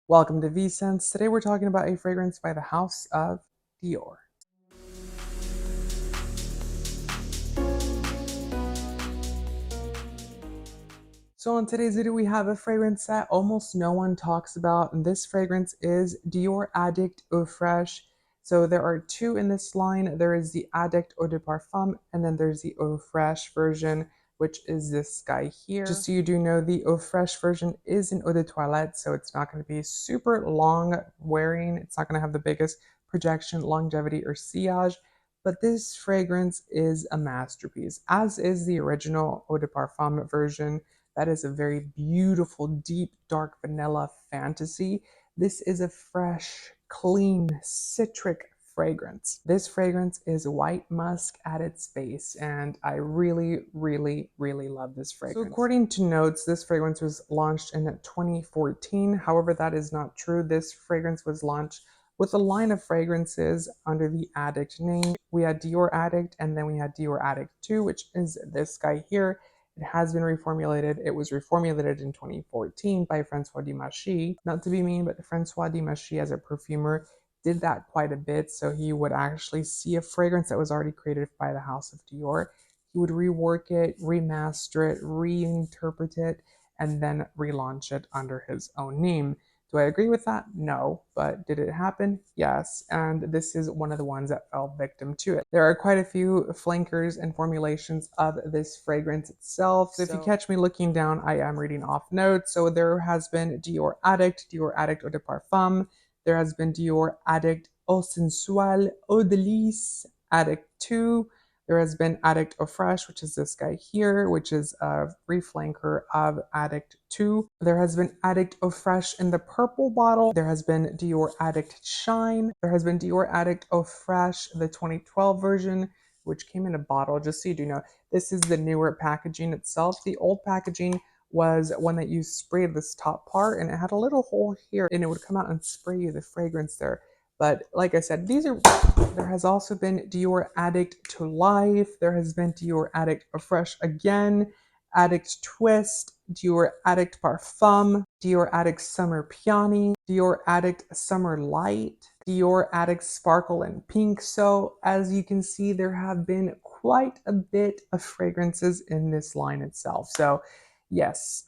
Welcome to V-Sense. Today we're talking about a fragrance by the House of Dior. So in today's video we have a fragrance that almost no one talks about, and this fragrance is Dior Addict Eau Fraîche. So there are two in this line. There is the Addict Eau de Parfum, and then there's the Eau Fraîche version, which is this guy here. Just so you do know, the Eau Fraîche version is an eau de toilette, so it's not going to be super long wearing. It's not going to have the biggest projection, longevity, or sillage. But this fragrance is a masterpiece, as is the original Eau de Parfum version. That is a very beautiful, deep, dark vanilla fantasy. This is a fresh, clean, citric fragrance. This fragrance is white musk at its base, and I really, really, really love this fragrance. So according to notes, this fragrance was launched in 2014. However, that is not true. This fragrance was launched with a line of fragrances under the Addict name. We had Dior Addict, and then we had Dior Addict 2, which is this guy here. It has been reformulated. It was reformulated in 2014 by François Demachy. Not to be mean, but François Demachy as a perfumer did that quite a bit. So he would actually see a fragrance that was already created by the House of Dior. He would rework it, remaster it, reinterpret it, and then relaunch it under his own name. Do I agree with that? No. But did it happen? Yes. And this is one of the ones that fell victim to it. There are quite a few flankers and formulations of this fragrance itself. So if you catch me looking down, I am reading off notes. So there has been Dior Addict Eau de Parfum. There has been Dior Addict Eau Sensuelle, Eau de Lys, Addict 2. There has been Addict Eau Fraîche, which is this guy here, which is a reflanker of Addict 2. There has been Addict Eau Fraîche in the purple bottle. There has been Dior Addict Shine. There has been Dior Addict Eau Fraîche, the 2012 version, which came in a bottle. Just so you do know, this is the newer packaging itself. The old packaging was one that you sprayed this top part, and it had a little hole here, and it would come out and spray you the fragrance there. But like I said, there has also been Dior Addict to Life. There has been Dior Addict Eau Fraîche again, Addict Twist, Dior Addict Parfum, Dior Addict Summer Peony, Dior Addict Summer Light, Dior Addict Sparkle and Pink. So as you can see, there have been quite a bit of fragrances in this line itself. So yes,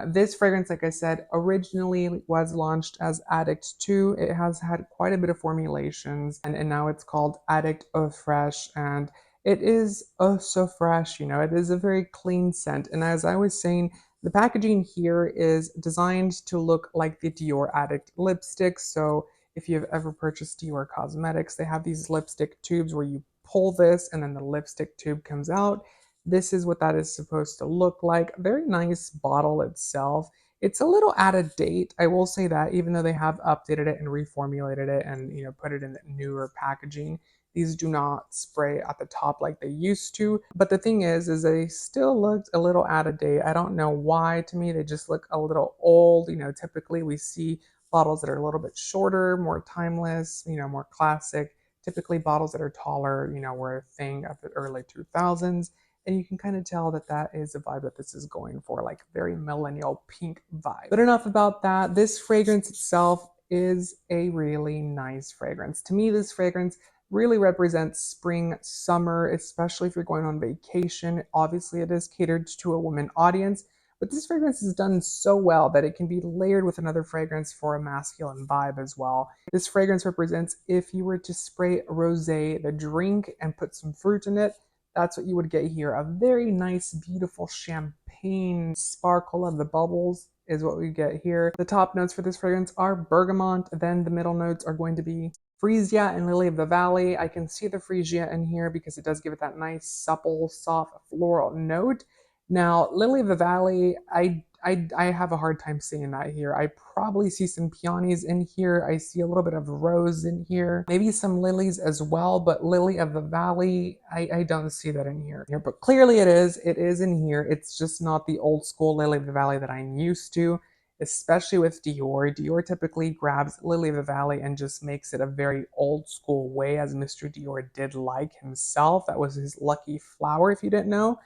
this fragrance, like I said, originally was launched as Addict 2. It has had quite a bit of formulations, and now it's called Addict Eau Fraîche, and it is oh so fresh, you know, it is a very clean scent. And as I was saying, the packaging here is designed to look like the Dior Addict lipstick. So if you've ever purchased Dior cosmetics, they have these lipstick tubes where you pull this and then the lipstick tube comes out. This is what that is supposed to look like. Very nice bottle itself. It's a little out of date, I will say that, even though they have updated it and reformulated it and put it in newer packaging. These do not spray at the top like they used to. But the thing is they still looked a little out of date. I don't know why. To me, they just look a little old. Typically we see bottles that are a little bit shorter, more timeless, more classic. Typically bottles that are taller, were a thing of the early 2000s. And you can kind of tell that that is a vibe that this is going for, like very millennial pink vibe. But enough about that. This fragrance itself is a really nice fragrance. To me, this fragrance really represents spring, summer, especially if you're going on vacation. Obviously, it is catered to a woman audience, but this fragrance is done so well that it can be layered with another fragrance for a masculine vibe as well. This fragrance represents if you were to spray rosé, the drink, and put some fruit in it, that's what you would get here. A very nice, beautiful champagne sparkle of the bubbles is what we get here. The top notes for this fragrance are bergamot. Then the middle notes are going to be freesia and lily of the valley. I can see the freesia in here because it does give it that nice, supple, soft, floral note. Now, lily of the valley, I have a hard time seeing that here. I probably see some peonies in here. I see a little bit of rose in here. Maybe some lilies as well, but lily of the valley, I don't see that in here. But clearly it is. It is in here. It's just not the old school lily of the valley that I'm used to, especially with Dior. Dior typically grabs lily of the valley and just makes it a very old school way, as Mr. Dior did like himself. That was his lucky flower, if you didn't know.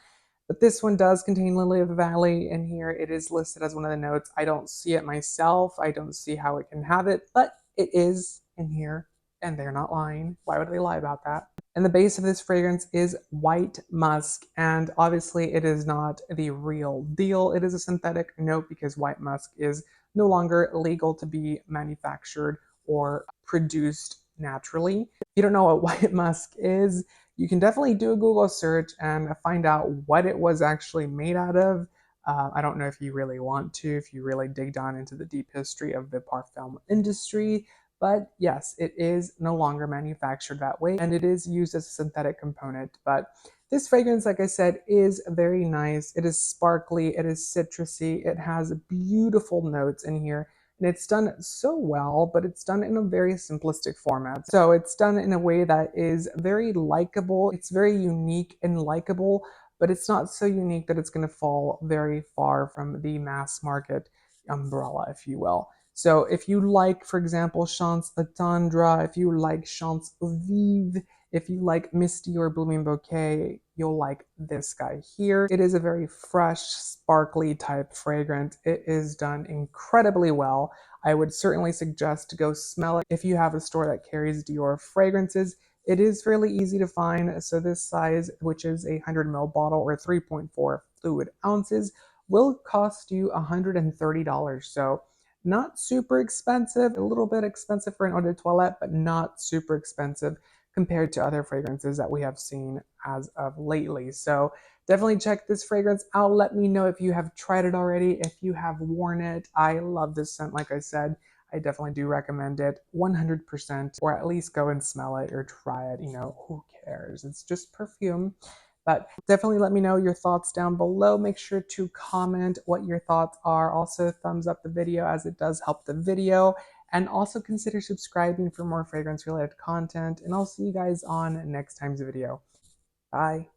But this one does contain Lily of the Valley in here. It is listed as one of the notes. I don't see it myself. I don't see how it can have it, but it is in here and they're not lying. Why would they lie about that? And the base of this fragrance is white musk, and obviously it is not the real deal. It is a synthetic note because white musk is no longer legal to be manufactured or produced naturally. If you don't know what white musk is, you can definitely do a Google search and find out what it was actually made out of. I don't know if you really want to, if you really dig down into the deep history of the parfum industry, but yes, it is no longer manufactured that way and it is used as a synthetic component. But this fragrance, like I said, is very nice. It is sparkly, it is citrusy, it has beautiful notes in here. And it's done so well, but it's done in a very simplistic format. So it's done in a way that is very likable. It's very unique and likable, but it's not so unique that it's going to fall very far from the mass market umbrella, if you will. So if you like, for example, Chance Tendre, if you like Chance Vive, if you like Misty or Blooming Bouquet, you'll like this guy here. It is a very fresh, sparkly type fragrance. It is done incredibly well. I would certainly suggest to go smell it if you have a store that carries Dior fragrances. It is fairly easy to find, so this size, which is a 100 ml bottle or 3.4 fluid ounces, will cost you $130. So not super expensive, a little bit expensive for an eau de toilette, but not super expensive compared to other fragrances that we have seen as of lately. So definitely check this fragrance out. Let me know if you have tried it already, if you have worn it. I love this scent, like I said. I definitely do recommend it 100%, or at least go and smell it or try it. You know, who cares? It's just perfume. But definitely let me know your thoughts down below. Make sure to comment what your thoughts are. Also, thumbs up the video as it does help the video. And also consider subscribing for more fragrance related content. And I'll see you guys on next time's video. Bye.